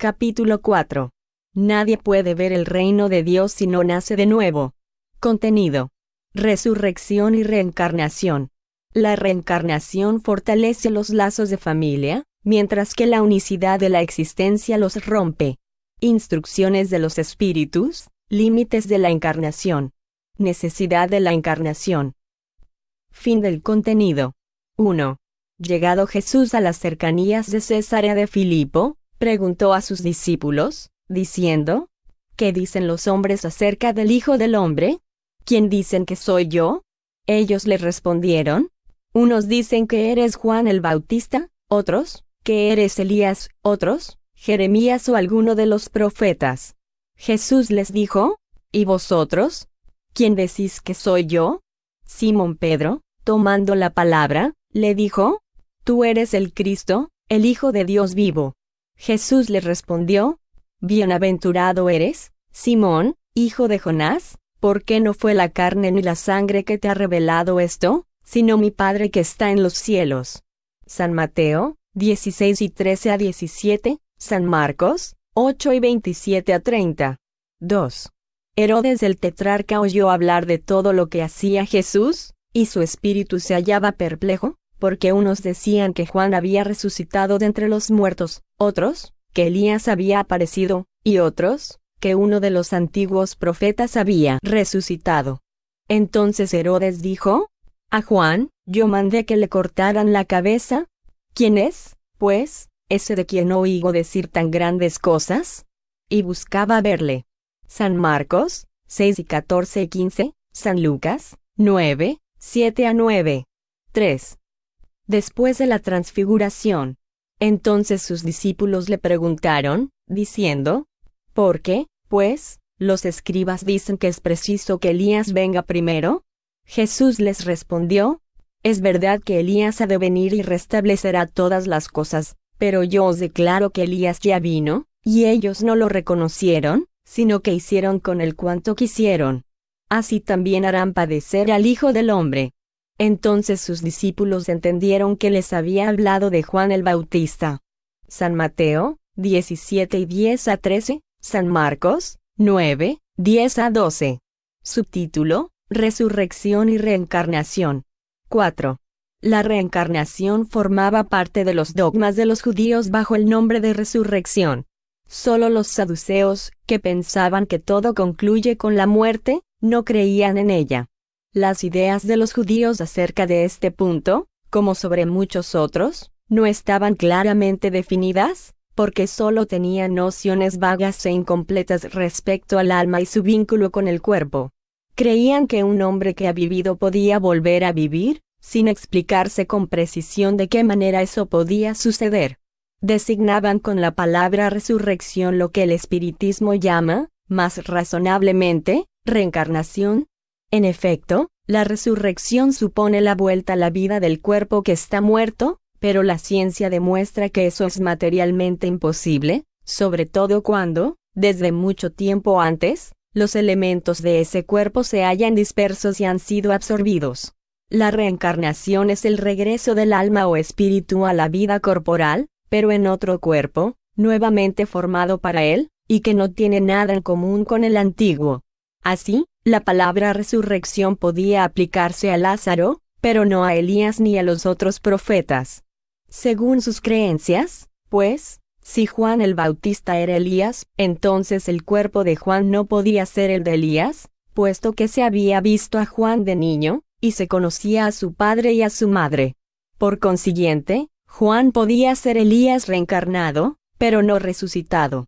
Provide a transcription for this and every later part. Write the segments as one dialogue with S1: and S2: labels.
S1: Capítulo 4. Nadie puede ver el reino de Dios si no nace de nuevo. Contenido: resurrección y reencarnación. La reencarnación fortalece los lazos de familia, mientras que la unicidad de la existencia los rompe. Instrucciones de los espíritus, límites de la encarnación. Necesidad de la encarnación. Fin del contenido. 1. Llegado Jesús a las cercanías de Cesarea de Filipo, preguntó a sus discípulos, diciendo: ¿Qué dicen los hombres acerca del Hijo del Hombre? ¿Quién dicen que soy yo? Ellos le respondieron: unos dicen que eres Juan el Bautista, otros, que eres Elías, otros, Jeremías o alguno de los profetas. Jesús les dijo: ¿Y vosotros? ¿Quién decís que soy yo? Simón Pedro, tomando la palabra, le dijo: Tú eres el Cristo, el Hijo de Dios vivo. Jesús le respondió: Bienaventurado eres, Simón, hijo de Jonás, porque no fue la carne ni la sangre que te ha revelado esto, sino mi Padre que está en los cielos. San Mateo, 16 y 13 a 17, San Marcos, 8 y 27 a 30. 2. Herodes el tetrarca oyó hablar de todo lo que hacía Jesús, y su espíritu se hallaba perplejo, porque unos decían que Juan había resucitado de entre los muertos, otros, que Elías había aparecido, y otros, que uno de los antiguos profetas había resucitado. Entonces Herodes dijo: a Juan, yo mandé que le cortaran la cabeza. ¿Quién es, pues, ese de quien oigo decir tan grandes cosas? Y buscaba verle. San Marcos, 6 y 14 y 15, San Lucas, 9, 7 a 9. 3. Después de la transfiguración. Entonces sus discípulos le preguntaron, diciendo: ¿por qué, pues, los escribas dicen que es preciso que Elías venga primero? Jesús les respondió: es verdad que Elías ha de venir y restablecerá todas las cosas, pero yo os declaro que Elías ya vino, y ellos no lo reconocieron, sino que hicieron con él cuanto quisieron. Así también harán padecer al Hijo del Hombre. Entonces sus discípulos entendieron que les había hablado de Juan el Bautista. San Mateo, 17 y 10 a 13, San Marcos, 9, 10 a 12. Subtítulo: Resurrección y reencarnación. 4. La reencarnación formaba parte de los dogmas de los judíos bajo el nombre de resurrección. Solo los saduceos, que pensaban que todo concluye con la muerte, no creían en ella. Las ideas de los judíos acerca de este punto, como sobre muchos otros, no estaban claramente definidas, porque solo tenían nociones vagas e incompletas respecto al alma y su vínculo con el cuerpo. Creían que un hombre que ha vivido podía volver a vivir, sin explicarse con precisión de qué manera eso podía suceder. Designaban con la palabra resurrección lo que el espiritismo llama, más razonablemente, reencarnación. En efecto, la resurrección supone la vuelta a la vida del cuerpo que está muerto, pero la ciencia demuestra que eso es materialmente imposible, sobre todo cuando, desde mucho tiempo antes, los elementos de ese cuerpo se hallan dispersos y han sido absorbidos. La reencarnación es el regreso del alma o espíritu a la vida corporal, pero en otro cuerpo, nuevamente formado para él, y que no tiene nada en común con el antiguo. Así, la palabra resurrección podía aplicarse a Lázaro, pero no a Elías ni a los otros profetas. Según sus creencias, pues, si Juan el Bautista era Elías, entonces el cuerpo de Juan no podía ser el de Elías, puesto que se había visto a Juan de niño, y se conocía a su padre y a su madre. Por consiguiente, Juan podía ser Elías reencarnado, pero no resucitado.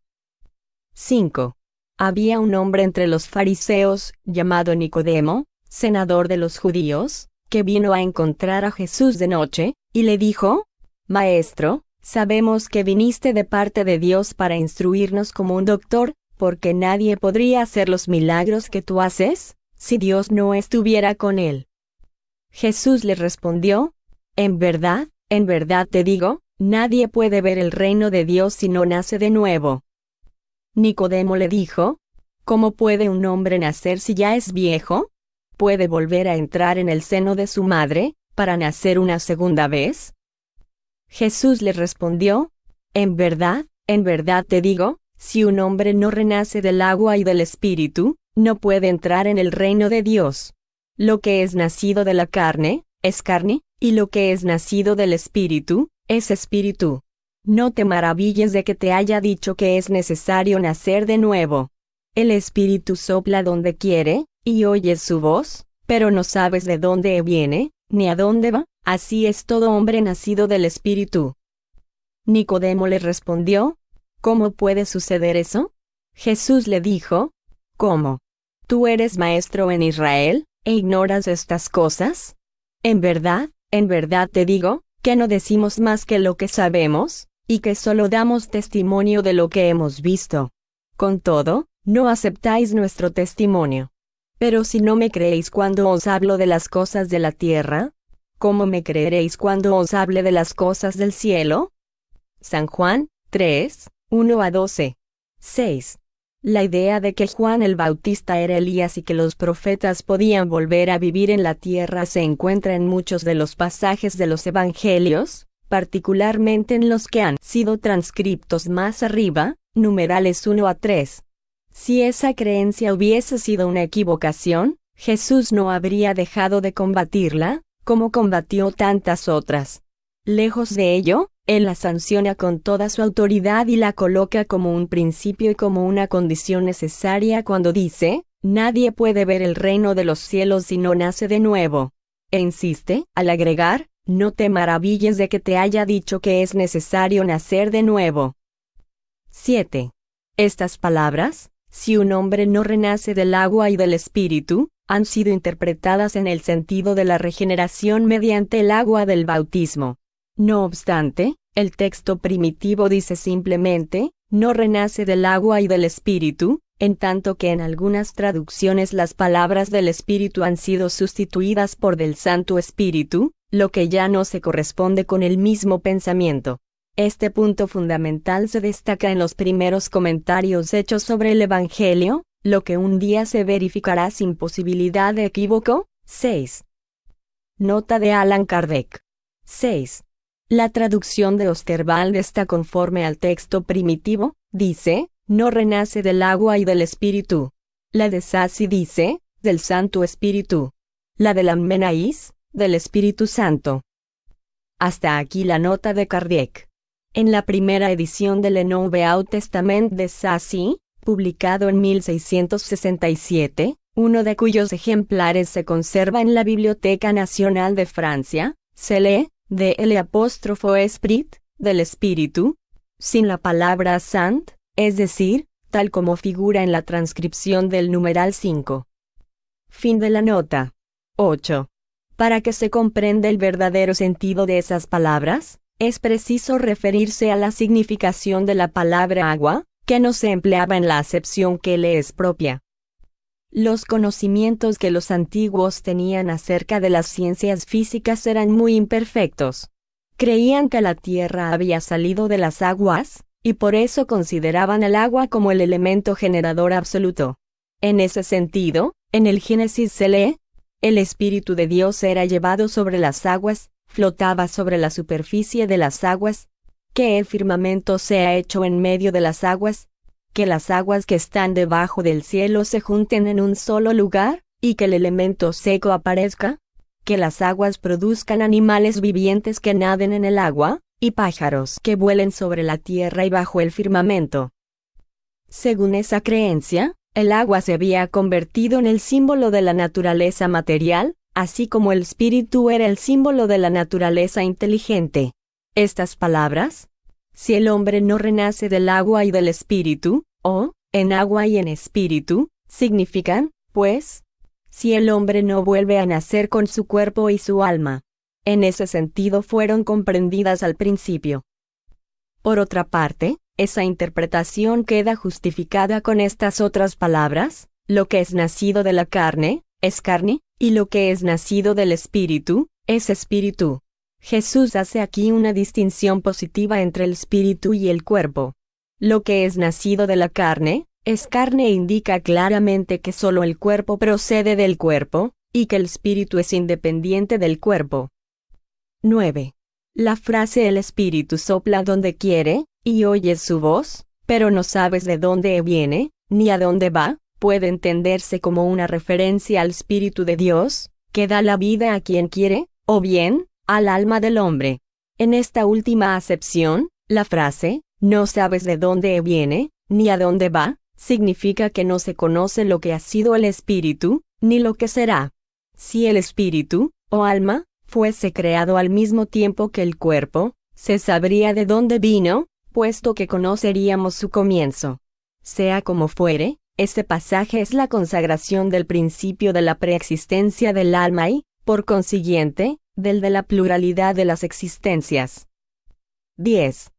S1: 5. Había un hombre entre los fariseos, llamado Nicodemo, senador de los judíos, que vino a encontrar a Jesús de noche, y le dijo: Maestro, sabemos que viniste de parte de Dios para instruirnos como un doctor, porque nadie podría hacer los milagros que tú haces, si Dios no estuviera con él. Jesús le respondió: en verdad te digo, nadie puede ver el reino de Dios si no nace de nuevo. Nicodemo le dijo: ¿cómo puede un hombre nacer si ya es viejo? ¿Puede volver a entrar en el seno de su madre, para nacer una segunda vez? Jesús le respondió: en verdad en verdad te digo, si un hombre no renace del agua y del Espíritu, no puede entrar en el reino de Dios. Lo que es nacido de la carne, es carne, y lo que es nacido del Espíritu, es espíritu. No te maravilles de que te haya dicho que es necesario nacer de nuevo. El Espíritu sopla donde quiere, y oyes su voz, pero no sabes de dónde viene, ni a dónde va, así es todo hombre nacido del Espíritu. Nicodemo le respondió, ¿cómo puede suceder eso? Jesús le dijo, ¿cómo? ¿Tú eres maestro en Israel, e ignoras estas cosas? En verdad te digo, que no decimos más que lo que sabemos, y que solo damos testimonio de lo que hemos visto. Con todo, no aceptáis nuestro testimonio. Pero si no me creéis cuando os hablo de las cosas de la tierra, ¿cómo me creeréis cuando os hable de las cosas del cielo? San Juan 3, 1-12. 6. La idea de que Juan el Bautista era Elías y que los profetas podían volver a vivir en la tierra se encuentra en muchos de los pasajes de los Evangelios, particularmente en los que han sido transcriptos más arriba, numerales 1-3. Si esa creencia hubiese sido una equivocación, Jesús no habría dejado de combatirla, como combatió tantas otras. Lejos de ello, Él la sanciona con toda su autoridad y la coloca como un principio y como una condición necesaria cuando dice, nadie puede ver el reino de los cielos si no nace de nuevo. E insiste, al agregar, no te maravilles de que te haya dicho que es necesario nacer de nuevo. 7. Estas palabras, si un hombre no renace del agua y del Espíritu, han sido interpretadas en el sentido de la regeneración mediante el agua del bautismo. No obstante, el texto primitivo dice simplemente, no renace del agua y del Espíritu, en tanto que en algunas traducciones las palabras del Espíritu han sido sustituidas por del Santo Espíritu, lo que ya no se corresponde con el mismo pensamiento. Este punto fundamental se destaca en los primeros comentarios hechos sobre el Evangelio, lo que un día se verificará sin posibilidad de equívoco. 6. Nota de Allan Kardec. 6. La traducción de Osterwald está conforme al texto primitivo, dice, no renace del agua y del Espíritu. La de Sassi dice, del Santo Espíritu. La de Lammenais, del Espíritu Santo. Hasta aquí la nota de Kardec. En la primera edición del Nouveau Testament de Sassi, publicado en 1667, uno de cuyos ejemplares se conserva en la Biblioteca Nacional de Francia, se lee, de l'Esprit, del Espíritu, sin la palabra sant, es decir, tal como figura en la transcripción del numeral 5. Fin de la nota. 8. Para que se comprenda el verdadero sentido de esas palabras, es preciso referirse a la significación de la palabra agua, que no se empleaba en la acepción que le es propia. Los conocimientos que los antiguos tenían acerca de las ciencias físicas eran muy imperfectos. Creían que la tierra había salido de las aguas, y por eso consideraban el agua como el elemento generador absoluto. En ese sentido, en el Génesis se lee, el Espíritu de Dios era llevado sobre las aguas, flotaba sobre la superficie de las aguas, que el firmamento sea hecho en medio de las aguas, que las aguas que están debajo del cielo se junten en un solo lugar, y que el elemento seco aparezca, que las aguas produzcan animales vivientes que naden en el agua, y pájaros que vuelen sobre la tierra y bajo el firmamento. Según esa creencia, el agua se había convertido en el símbolo de la naturaleza material, así como el espíritu era el símbolo de la naturaleza inteligente. Estas palabras, si el hombre no renace del agua y del espíritu, o, en agua y en espíritu, significan, pues, si el hombre no vuelve a nacer con su cuerpo y su alma. En ese sentido fueron comprendidas al principio. Por otra parte, esa interpretación queda justificada con estas otras palabras, lo que es nacido de la carne, es carne, y lo que es nacido del espíritu, es espíritu. Jesús hace aquí una distinción positiva entre el espíritu y el cuerpo. Lo que es nacido de la carne, es carne e indica claramente que solo el cuerpo procede del cuerpo, y que el espíritu es independiente del cuerpo. 9. La frase el espíritu sopla donde quiere, y oyes su voz, pero no sabes de dónde viene, ni a dónde va, puede entenderse como una referencia al Espíritu de Dios, que da la vida a quien quiere, o bien, al alma del hombre. En esta última acepción, la frase, no sabes de dónde viene, ni a dónde va, significa que no se conoce lo que ha sido el Espíritu, ni lo que será. Si el Espíritu, o alma, fuese creado al mismo tiempo que el cuerpo, se sabría de dónde vino, puesto que conoceríamos su comienzo. Sea como fuere, este pasaje es la consagración del principio de la preexistencia del alma y, por consiguiente, del de la pluralidad de las existencias. 10.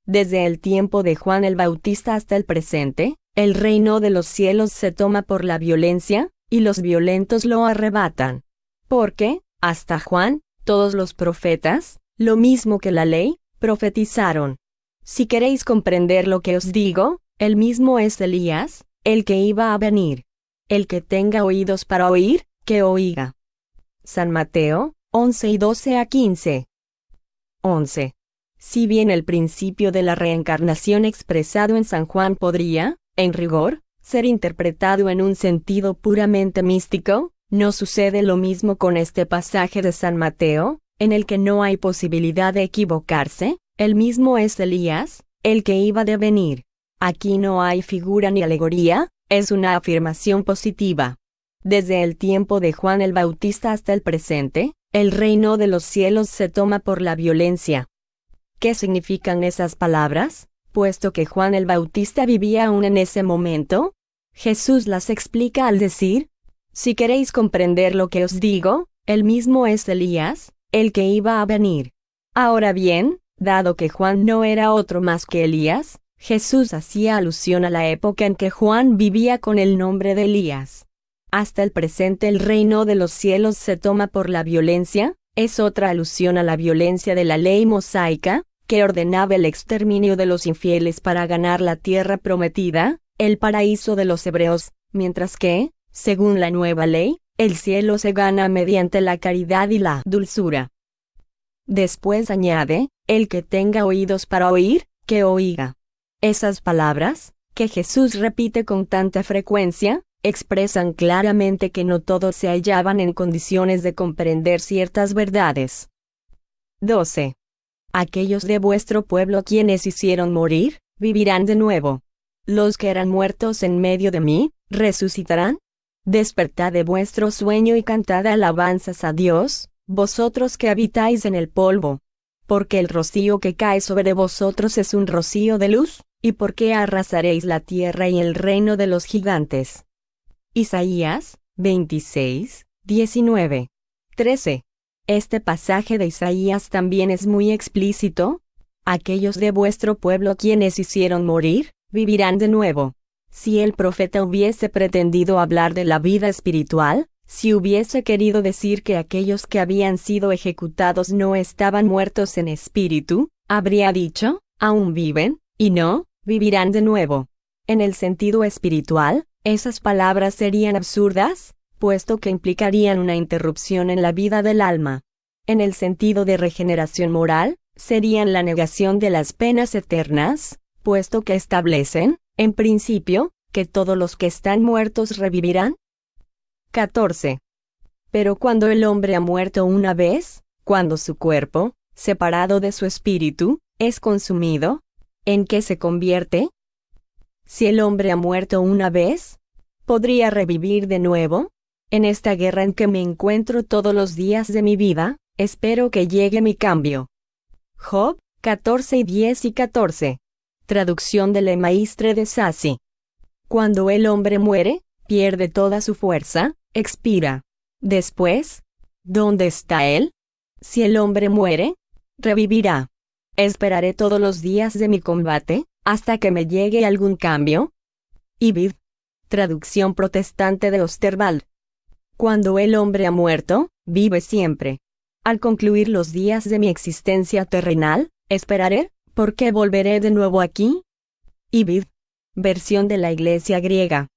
S1: Desde el tiempo de Juan el Bautista hasta el presente, el reino de los cielos se toma por la violencia, y los violentos lo arrebatan. Porque, hasta Juan, todos los profetas, lo mismo que la ley, profetizaron. Si queréis comprender lo que os digo, el mismo es Elías, el que iba a venir. El que tenga oídos para oír, que oiga. San Mateo, 11 y 12 a 15. 11. Si bien el principio de la reencarnación expresado en San Juan podría, en rigor, ser interpretado en un sentido puramente místico, no sucede lo mismo con este pasaje de San Mateo, en el que no hay posibilidad de equivocarse, el mismo es Elías, el que iba de venir. Aquí no hay figura ni alegoría, es una afirmación positiva. Desde el tiempo de Juan el Bautista hasta el presente, el reino de los cielos se toma por la violencia. ¿Qué significan esas palabras? Puesto que Juan el Bautista vivía aún en ese momento, Jesús las explica al decir, si queréis comprender lo que os digo, el mismo es Elías, el que iba a venir. Ahora bien, dado que Juan no era otro más que Elías, Jesús hacía alusión a la época en que Juan vivía con el nombre de Elías. Hasta el presente el reino de los cielos se toma por la violencia, es otra alusión a la violencia de la ley mosaica, que ordenaba el exterminio de los infieles para ganar la tierra prometida, el paraíso de los hebreos, mientras que, según la nueva ley, el cielo se gana mediante la caridad y la dulzura. Después añade, el que tenga oídos para oír, que oiga. Esas palabras, que Jesús repite con tanta frecuencia, expresan claramente que no todos se hallaban en condiciones de comprender ciertas verdades. 12. Aquellos de vuestro pueblo quienes hicieron morir, vivirán de nuevo. Los que eran muertos en medio de mí, resucitarán. Despertad de vuestro sueño y cantad alabanzas a Dios, vosotros que habitáis en el polvo. Porque el rocío que cae sobre vosotros es un rocío de luz, y porque arrasaréis la tierra y el reino de los gigantes. Isaías, 26, 19. 13. Este pasaje de Isaías también es muy explícito. Aquellos de vuestro pueblo quienes hicieron morir, vivirán de nuevo. Si el profeta hubiese pretendido hablar de la vida espiritual, si hubiese querido decir que aquellos que habían sido ejecutados no estaban muertos en espíritu, habría dicho, aún viven, y no, vivirán de nuevo. En el sentido espiritual, esas palabras serían absurdas, puesto que implicarían una interrupción en la vida del alma. En el sentido de regeneración moral, serían la negación de las penas eternas, puesto que establecen, en principio, que todos los que están muertos revivirán. 14. Pero cuando el hombre ha muerto una vez, cuando su cuerpo, separado de su espíritu, es consumido, ¿en qué se convierte? Si el hombre ha muerto una vez, ¿podría revivir de nuevo? En esta guerra en que me encuentro todos los días de mi vida, espero que llegue mi cambio. Job, 14 y 10 y 14. Traducción de Le Maistre de Sassy. Cuando el hombre muere, pierde toda su fuerza, expira. Después, ¿dónde está él? Si el hombre muere, revivirá. Esperaré todos los días de mi combate, hasta que me llegue algún cambio. Ibid. Traducción protestante de Osterwald. Cuando el hombre ha muerto, vive siempre. Al concluir los días de mi existencia terrenal, esperaré, porque volveré de nuevo aquí. Ibid. Versión de la Iglesia griega.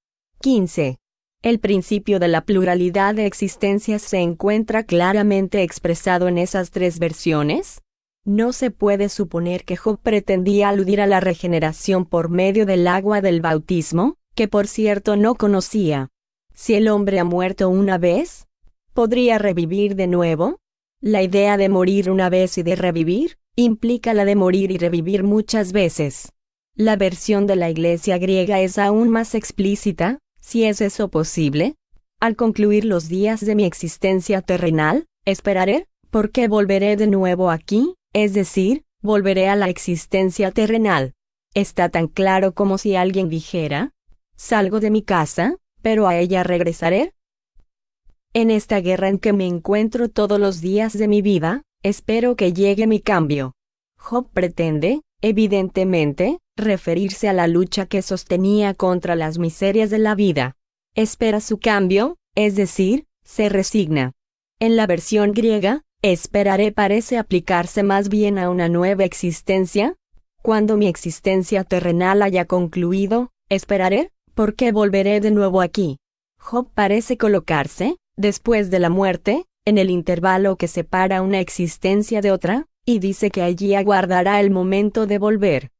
S1: 15. El principio de la pluralidad de existencias se encuentra claramente expresado en esas tres versiones. No se puede suponer que Job pretendía aludir a la regeneración por medio del agua del bautismo, que por cierto no conocía. Si el hombre ha muerto una vez, ¿podría revivir de nuevo? La idea de morir una vez y de revivir, implica la de morir y revivir muchas veces. La versión de la Iglesia griega es aún más explícita, si es eso posible. Al concluir los días de mi existencia terrenal, esperaré, porque volveré de nuevo aquí, es decir, volveré a la existencia terrenal. Está tan claro como si alguien dijera, salgo de mi casa, pero a ella regresaré. En esta guerra en que me encuentro todos los días de mi vida, espero que llegue mi cambio. Job pretende, evidentemente, referirse a la lucha que sostenía contra las miserias de la vida. Espera su cambio, es decir, se resigna. En la versión griega, esperaré parece aplicarse más bien a una nueva existencia. Cuando mi existencia terrenal haya concluido, esperaré, porque volveré de nuevo aquí. Job parece colocarse, después de la muerte, en el intervalo que separa una existencia de otra, y dice que allí aguardará el momento de volver.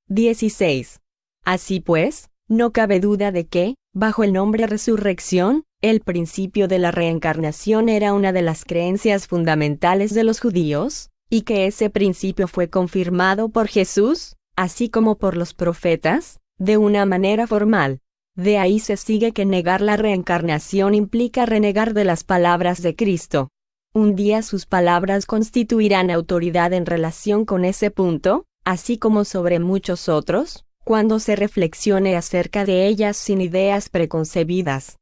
S1: 16. Así pues, no cabe duda de que, bajo el nombre resurrección, el principio de la reencarnación era una de las creencias fundamentales de los judíos, y que ese principio fue confirmado por Jesús, así como por los profetas, de una manera formal. De ahí se sigue que negar la reencarnación implica renegar de las palabras de Cristo. Un día sus palabras constituirán autoridad en relación con ese punto, así como sobre muchos otros, cuando se reflexione acerca de ellas sin ideas preconcebidas.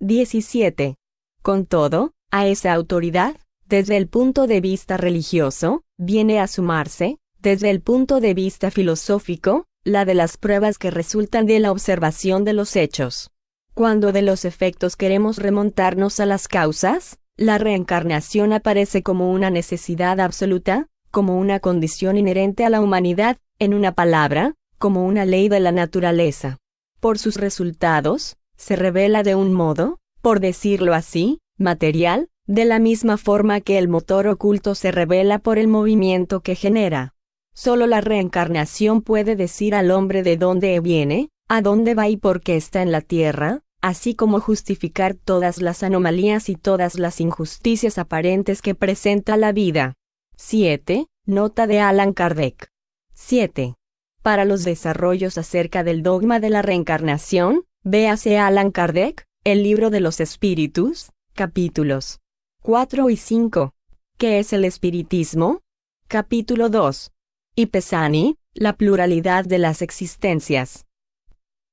S1: 17. Con todo, a esa autoridad, desde el punto de vista religioso, viene a sumarse, desde el punto de vista filosófico, la de las pruebas que resultan de la observación de los hechos. Cuando de los efectos queremos remontarnos a las causas, la reencarnación aparece como una necesidad absoluta, como una condición inherente a la humanidad, en una palabra, como una ley de la naturaleza. Por sus resultados, se revela de un modo, por decirlo así, material, de la misma forma que el motor oculto se revela por el movimiento que genera. Solo la reencarnación puede decir al hombre de dónde viene, a dónde va y por qué está en la tierra, así como justificar todas las anomalías y todas las injusticias aparentes que presenta la vida. 7. Nota de Allan Kardec. 7. Para los desarrollos acerca del dogma de la reencarnación, véase Allan Kardec, El libro de los espíritus, capítulos 4 y 5. ¿Qué es el espiritismo? Capítulo 2. Y Pesani, la pluralidad de las existencias.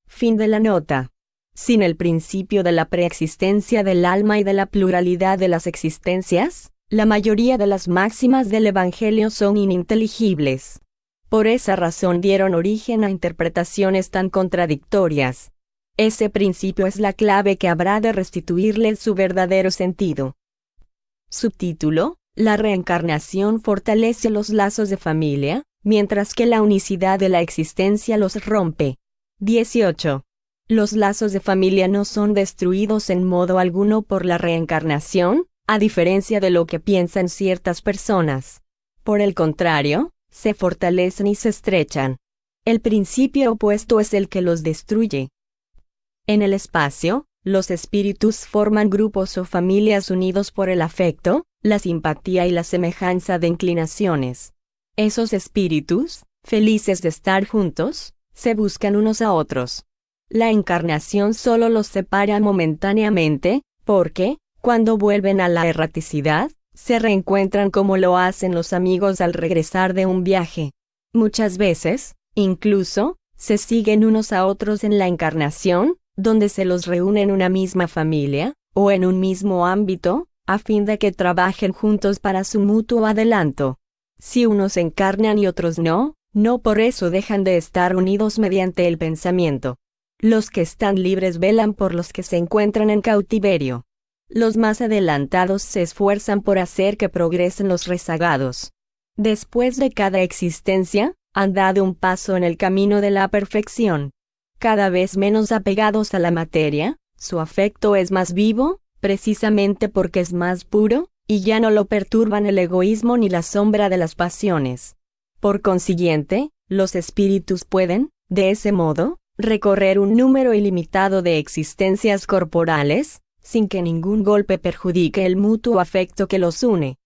S1: Fin de la nota. Sin el principio de la preexistencia del alma y de la pluralidad de las existencias, la mayoría de las máximas del Evangelio son ininteligibles. Por esa razón dieron origen a interpretaciones tan contradictorias. Ese principio es la clave que habrá de restituirle su verdadero sentido. Subtítulo: La reencarnación fortalece los lazos de familia, mientras que la unicidad de la existencia los rompe. 18. Los lazos de familia no son destruidos en modo alguno por la reencarnación, a diferencia de lo que piensan ciertas personas. Por el contrario, se fortalecen y se estrechan. El principio opuesto es el que los destruye. En el espacio, los espíritus forman grupos o familias unidos por el afecto, la simpatía y la semejanza de inclinaciones. Esos espíritus, felices de estar juntos, se buscan unos a otros. La encarnación solo los separa momentáneamente, porque, cuando vuelven a la erraticidad, se reencuentran como lo hacen los amigos al regresar de un viaje. Muchas veces, incluso, se siguen unos a otros en la encarnación, donde se los reúne en una misma familia, o en un mismo ámbito, a fin de que trabajen juntos para su mutuo adelanto. Si unos encarnan y otros no, no por eso dejan de estar unidos mediante el pensamiento. Los que están libres velan por los que se encuentran en cautiverio. Los más adelantados se esfuerzan por hacer que progresen los rezagados. Después de cada existencia, han dado un paso en el camino de la perfección. Cada vez menos apegados a la materia, su afecto es más vivo, precisamente porque es más puro, y ya no lo perturban el egoísmo ni la sombra de las pasiones. Por consiguiente, los espíritus pueden, de ese modo, recorrer un número ilimitado de existencias corporales, sin que ningún golpe perjudique el mutuo afecto que los une.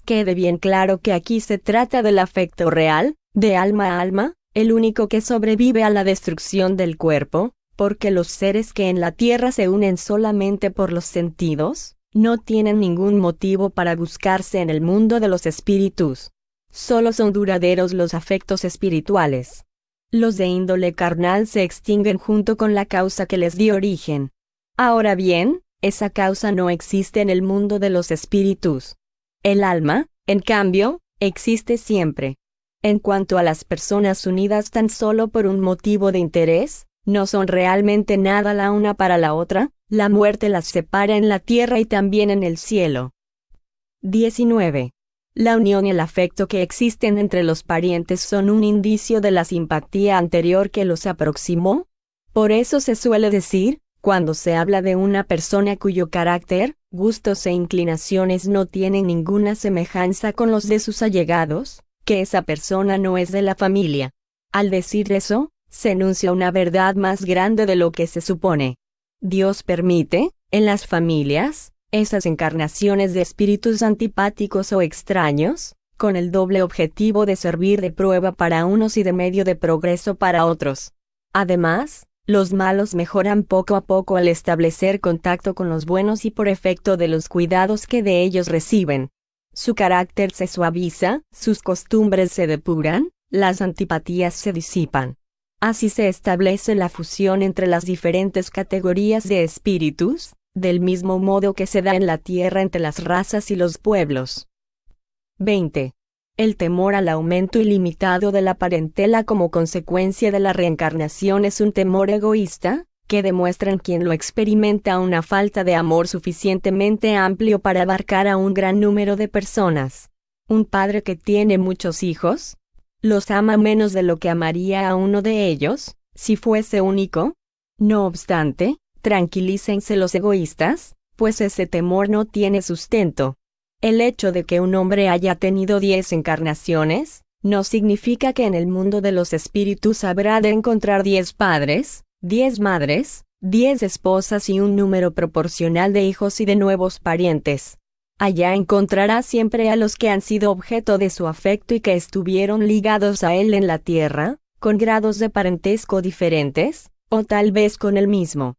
S1: Quede bien claro que aquí se trata del afecto real, de alma a alma, el único que sobrevive a la destrucción del cuerpo, porque los seres que en la tierra se unen solamente por los sentidos, no tienen ningún motivo para buscarse en el mundo de los espíritus. Solo son duraderos los afectos espirituales. Los de índole carnal se extinguen junto con la causa que les dio origen. Ahora bien, esa causa no existe en el mundo de los espíritus. El alma, en cambio, existe siempre. En cuanto a las personas unidas tan solo por un motivo de interés, no son realmente nada la una para la otra, la muerte las separa en la tierra y también en el cielo. 19. La unión y el afecto que existen entre los parientes son un indicio de la simpatía anterior que los aproximó. Por eso se suele decir, cuando se habla de una persona cuyo carácter, gustos e inclinaciones no tienen ninguna semejanza con los de sus allegados, que esa persona no es de la familia. Al decir eso, se enuncia una verdad más grande de lo que se supone. Dios permite, en las familias, esas encarnaciones de espíritus antipáticos o extraños, con el doble objetivo de servir de prueba para unos y de medio de progreso para otros. Además, los malos mejoran poco a poco al establecer contacto con los buenos y por efecto de los cuidados que de ellos reciben. Su carácter se suaviza, sus costumbres se depuran, las antipatías se disipan. Así se establece la fusión entre las diferentes categorías de espíritus, del mismo modo que se da en la tierra entre las razas y los pueblos. 20. El temor al aumento ilimitado de la parentela como consecuencia de la reencarnación es un temor egoísta, que demuestra en quien lo experimenta una falta de amor suficientemente amplio para abarcar a un gran número de personas. Un padre que tiene muchos hijos, los ama menos de lo que amaría a uno de ellos, si fuese único. No obstante, tranquilícense los egoístas, pues ese temor no tiene sustento. El hecho de que un hombre haya tenido 10 encarnaciones, no significa que en el mundo de los espíritus habrá de encontrar 10 padres, 10 madres, 10 esposas y un número proporcional de hijos y de nuevos parientes. Allá encontrará siempre a los que han sido objeto de su afecto y que estuvieron ligados a él en la tierra, con grados de parentesco diferentes, o tal vez con el mismo.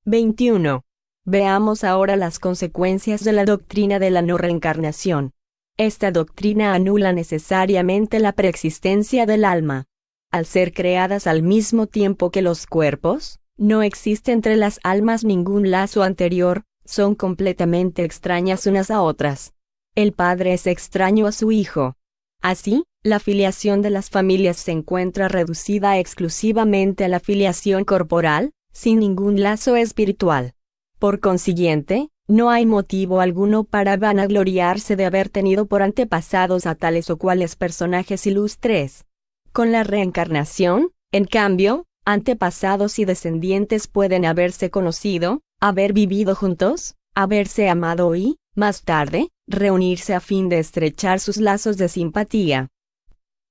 S1: 21. Veamos ahora las consecuencias de la doctrina de la no reencarnación. Esta doctrina anula necesariamente la preexistencia del alma. Al ser creadas al mismo tiempo que los cuerpos, no existe entre las almas ningún lazo anterior, son completamente extrañas unas a otras. El padre es extraño a su hijo. Así, la filiación de las familias se encuentra reducida exclusivamente a la filiación corporal, sin ningún lazo espiritual. Por consiguiente, no hay motivo alguno para vanagloriarse de haber tenido por antepasados a tales o cuales personajes ilustres. Con la reencarnación, en cambio, antepasados y descendientes pueden haberse conocido, haber vivido juntos, haberse amado y, más tarde, reunirse a fin de estrechar sus lazos de simpatía.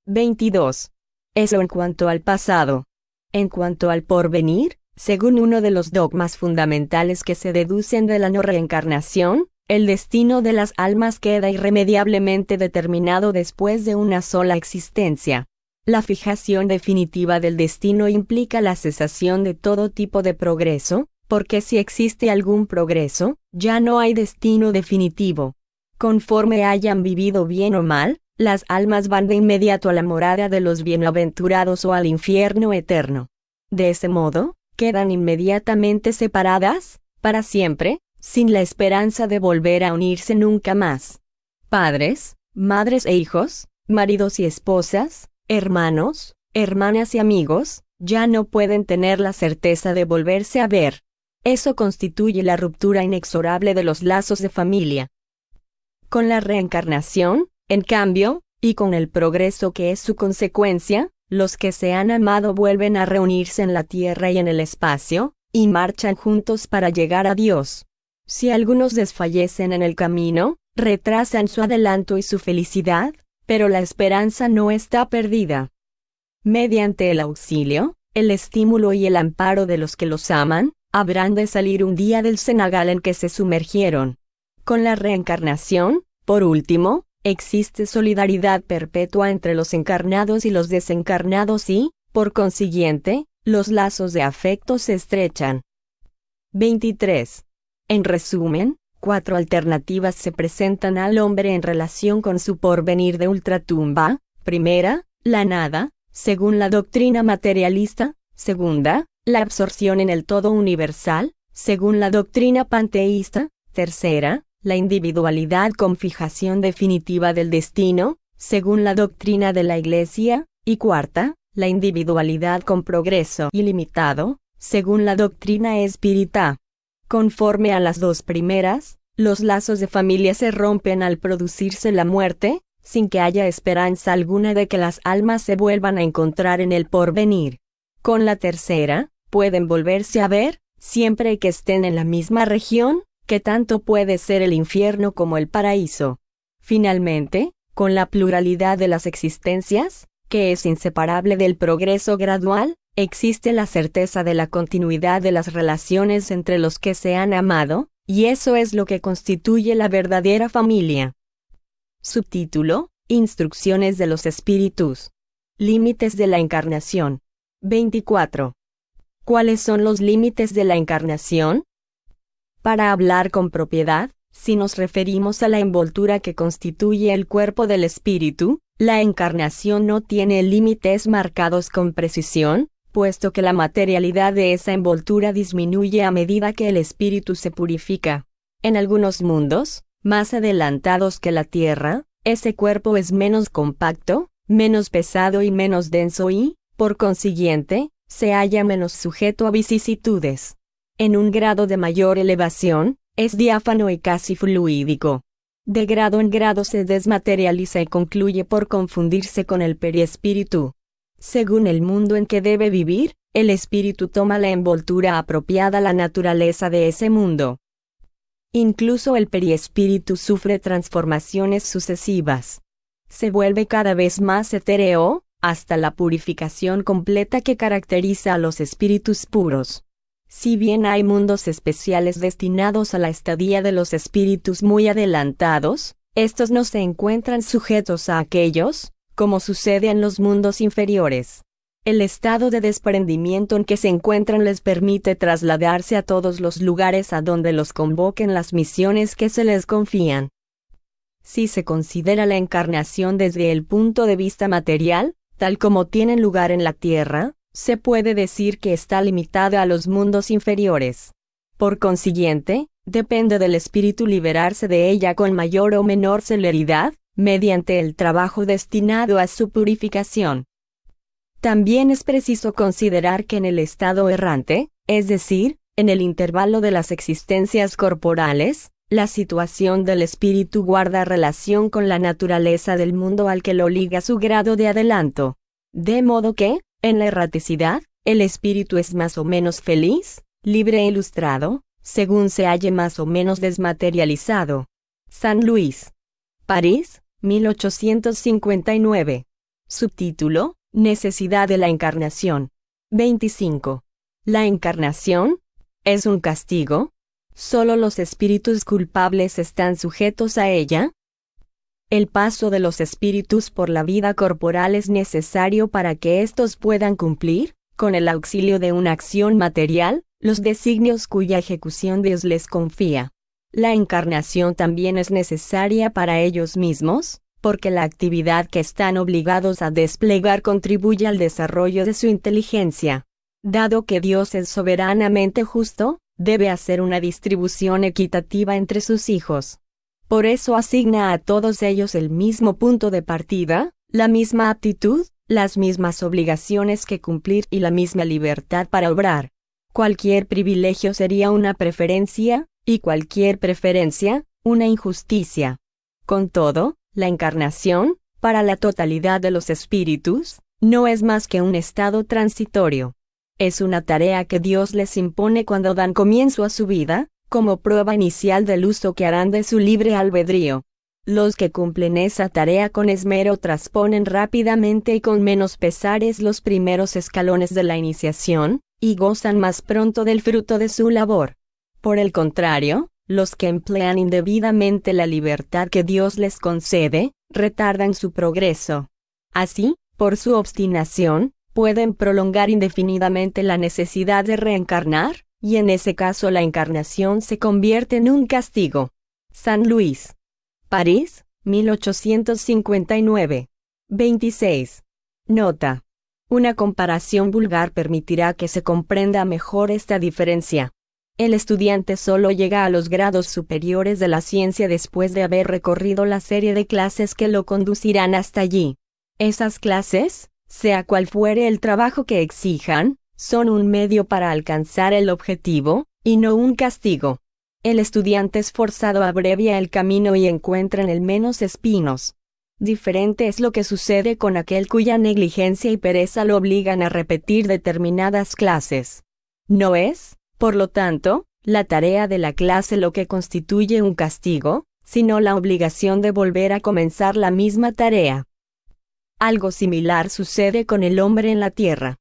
S1: 22. Eso en cuanto al pasado. En cuanto al porvenir, según uno de los dogmas fundamentales que se deducen de la no reencarnación, el destino de las almas queda irremediablemente determinado después de una sola existencia. La fijación definitiva del destino implica la cesación de todo tipo de progreso, porque si existe algún progreso, ya no hay destino definitivo. Conforme hayan vivido bien o mal, las almas van de inmediato a la morada de los bienaventurados o al infierno eterno. De ese modo, quedan inmediatamente separadas, para siempre, sin la esperanza de volver a unirse nunca más. Padres, madres e hijos, maridos y esposas, hermanos, hermanas y amigos, ya no pueden tener la certeza de volverse a ver. Eso constituye la ruptura inexorable de los lazos de familia. Con la reencarnación, en cambio, y con el progreso que es su consecuencia, los que se han amado vuelven a reunirse en la tierra y en el espacio, y marchan juntos para llegar a Dios. Si algunos desfallecen en el camino, retrasan su adelanto y su felicidad, pero la esperanza no está perdida. Mediante el auxilio, el estímulo y el amparo de los que los aman, habrán de salir un día del cenagal en que se sumergieron. Con la reencarnación, por último, existe solidaridad perpetua entre los encarnados y los desencarnados y, por consiguiente, los lazos de afecto se estrechan. 23. En resumen, 4 alternativas se presentan al hombre en relación con su porvenir de ultratumba. Primera, la nada, según la doctrina materialista. Segunda, la absorción en el todo universal, según la doctrina panteísta. Tercera, la individualidad con fijación definitiva del destino, según la doctrina de la Iglesia. Y cuarta, la individualidad con progreso ilimitado, según la doctrina espírita. Conforme a las dos primeras, los lazos de familia se rompen al producirse la muerte, sin que haya esperanza alguna de que las almas se vuelvan a encontrar en el porvenir. Con la tercera, pueden volverse a ver, siempre que estén en la misma región, que tanto puede ser el infierno como el paraíso. Finalmente, con la pluralidad de las existencias, que es inseparable del progreso gradual, existe la certeza de la continuidad de las relaciones entre los que se han amado, y eso es lo que constituye la verdadera familia. Subtítulo: Instrucciones de los espíritus. Límites de la encarnación. 24. ¿Cuáles son los límites de la encarnación? Para hablar con propiedad, si nos referimos a la envoltura que constituye el cuerpo del espíritu, la encarnación no tiene límites marcados con precisión, puesto que la materialidad de esa envoltura disminuye a medida que el espíritu se purifica. En algunos mundos, más adelantados que la Tierra, ese cuerpo es menos compacto, menos pesado y menos denso y, por consiguiente, se halla menos sujeto a vicisitudes. En un grado de mayor elevación, es diáfano y casi fluídico. De grado en grado se desmaterializa y concluye por confundirse con el periespíritu. Según el mundo en que debe vivir, el espíritu toma la envoltura apropiada a la naturaleza de ese mundo. Incluso el periespíritu sufre transformaciones sucesivas. Se vuelve cada vez más etéreo, hasta la purificación completa que caracteriza a los espíritus puros. Si bien hay mundos especiales destinados a la estadía de los espíritus muy adelantados, estos no se encuentran sujetos a aquellos, como sucede en los mundos inferiores. El estado de desprendimiento en que se encuentran les permite trasladarse a todos los lugares a donde los convoquen las misiones que se les confían. Si se considera la encarnación desde el punto de vista material, tal como tienen lugar en la Tierra, se puede decir que está limitada a los mundos inferiores. Por consiguiente, depende del espíritu liberarse de ella con mayor o menor celeridad, mediante el trabajo destinado a su purificación. También es preciso considerar que en el estado errante, es decir, en el intervalo de las existencias corporales, la situación del espíritu guarda relación con la naturaleza del mundo al que lo liga su grado de adelanto. De modo que, en la erraticidad, el espíritu es más o menos feliz, libre e ilustrado, según se halle más o menos desmaterializado. San Luis. París, 1859. Subtítulo: Necesidad de la encarnación. 25. ¿La encarnación es un castigo? ¿Solo los espíritus culpables están sujetos a ella? El paso de los espíritus por la vida corporal es necesario para que éstos puedan cumplir, con el auxilio de una acción material, los designios cuya ejecución Dios les confía. La encarnación también es necesaria para ellos mismos, porque la actividad que están obligados a desplegar contribuye al desarrollo de su inteligencia. Dado que Dios es soberanamente justo, debe hacer una distribución equitativa entre sus hijos. Por eso asigna a todos ellos el mismo punto de partida, la misma aptitud, las mismas obligaciones que cumplir y la misma libertad para obrar. Cualquier privilegio sería una preferencia, y cualquier preferencia, una injusticia. Con todo, la encarnación, para la totalidad de los espíritus, no es más que un estado transitorio. Es una tarea que Dios les impone cuando dan comienzo a su vida, como prueba inicial del uso que harán de su libre albedrío. Los que cumplen esa tarea con esmero trasponen rápidamente y con menos pesares los primeros escalones de la iniciación, y gozan más pronto del fruto de su labor. Por el contrario, los que emplean indebidamente la libertad que Dios les concede, retardan su progreso. Así, por su obstinación, pueden prolongar indefinidamente la necesidad de reencarnar, y en ese caso la encarnación se convierte en un castigo. San Luis. París, 1859. 26. Nota. Una comparación vulgar permitirá que se comprenda mejor esta diferencia. El estudiante solo llega a los grados superiores de la ciencia después de haber recorrido la serie de clases que lo conducirán hasta allí. Esas clases, sea cual fuere el trabajo que exijan, son un medio para alcanzar el objetivo, y no un castigo. El estudiante esforzado abrevia el camino y encuentra en él menos espinos. Diferente es lo que sucede con aquel cuya negligencia y pereza lo obligan a repetir determinadas clases. No es, por lo tanto, la tarea de la clase lo que constituye un castigo, sino la obligación de volver a comenzar la misma tarea. Algo similar sucede con el hombre en la tierra.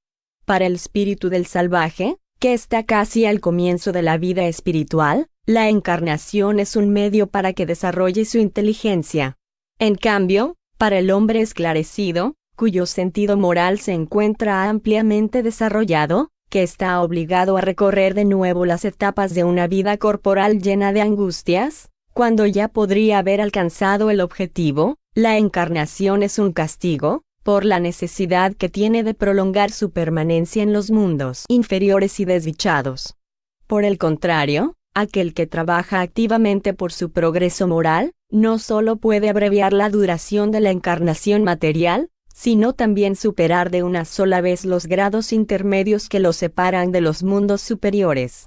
S1: Para el espíritu del salvaje, que está casi al comienzo de la vida espiritual, la encarnación es un medio para que desarrolle su inteligencia. En cambio, para el hombre esclarecido, cuyo sentido moral se encuentra ampliamente desarrollado, que está obligado a recorrer de nuevo las etapas de una vida corporal llena de angustias, cuando ya podría haber alcanzado el objetivo, la encarnación es un castigo, por la necesidad que tiene de prolongar su permanencia en los mundos inferiores y desdichados. Por el contrario, aquel que trabaja activamente por su progreso moral, no solo puede abreviar la duración de la encarnación material, sino también superar de una sola vez los grados intermedios que lo separan de los mundos superiores.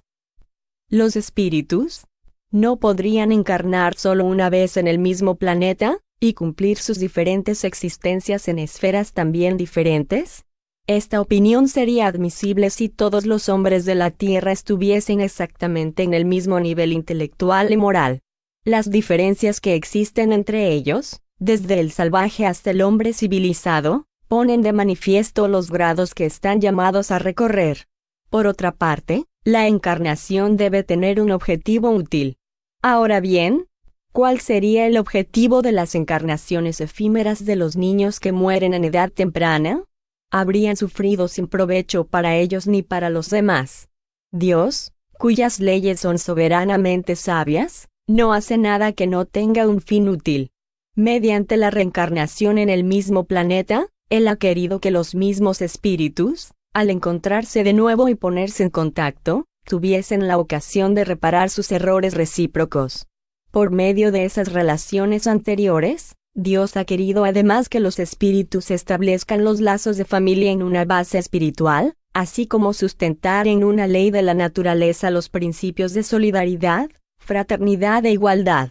S1: ¿Los espíritus no podrían encarnar solo una vez en el mismo planeta, y cumplir sus diferentes existencias en esferas también diferentes? Esta opinión sería admisible si todos los hombres de la Tierra estuviesen exactamente en el mismo nivel intelectual y moral. Las diferencias que existen entre ellos, desde el salvaje hasta el hombre civilizado, ponen de manifiesto los grados que están llamados a recorrer. Por otra parte, la encarnación debe tener un objetivo útil. Ahora bien, ¿cuál sería el objetivo de las encarnaciones efímeras de los niños que mueren en edad temprana? Habrían sufrido sin provecho para ellos ni para los demás. Dios, cuyas leyes son soberanamente sabias, no hace nada que no tenga un fin útil. Mediante la reencarnación en el mismo planeta, Él ha querido que los mismos espíritus, al encontrarse de nuevo y ponerse en contacto, tuviesen la ocasión de reparar sus errores recíprocos. Por medio de esas relaciones anteriores, Dios ha querido además que los espíritus establezcan los lazos de familia en una base espiritual, así como sustentar en una ley de la naturaleza los principios de solidaridad, fraternidad e igualdad.